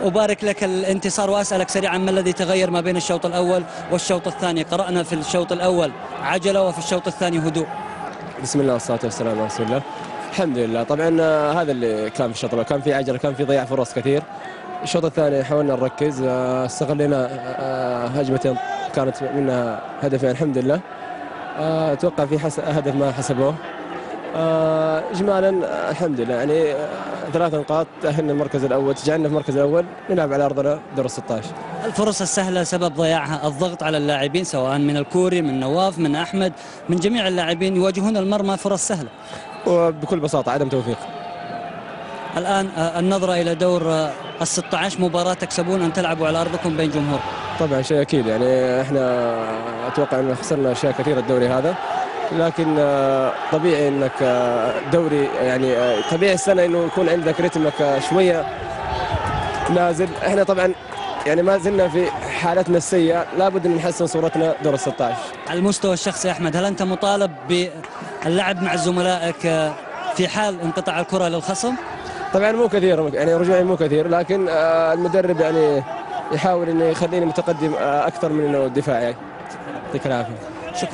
أبارك لك الانتصار وأسألك سريعا ما الذي تغير ما بين الشوط الأول والشوط الثاني؟ قرأنا في الشوط الأول عجلة وفي الشوط الثاني هدوء. بسم الله والصلاة والسلام على رسول الله. الحمد لله. طبعا هذا اللي كان في الشوط الأول، كان في عجلة، كان في ضياع فرص كثير. الشوط الثاني حاولنا نركز، استغلينا هجمتين كانت منها هدفين الحمد لله. أتوقع في هدف ما حسبوه. إجمالا الحمد لله يعني 3 نقاط تأهلنا المركز الأول، تجعلنا في المركز الأول نلعب على أرضنا دور 16. الفرص السهلة سبب ضياعها الضغط على اللاعبين سواء من الكوري من نواف من أحمد من جميع اللاعبين يواجهون المرمى فرص سهلة، وبكل بساطة عدم توفيق. الآن النظرة إلى دور ال16 مباراة تكسبون أن تلعبوا على أرضكم بين جمهور. طبعا شيء أكيد، يعني احنا أتوقع أن خسرنا أشياء كثيرة الدوري هذا، لكن طبيعي انك دوري يعني طبيعي السنه انه يكون عندك رتمك شويه نازل. احنا طبعا يعني ما زلنا في حالتنا السيئه، لابد ان نحسن صورتنا دور ال 16. على المستوى الشخصي احمد، هل انت مطالب باللعب مع زملائك في حال انقطاع الكره للخصم؟ طبعا مو كثير، يعني رجوعي مو كثير، لكن المدرب يعني يحاول انه يخليني متقدم اكثر من انه الدفاع. يعني يعطيك العافيه.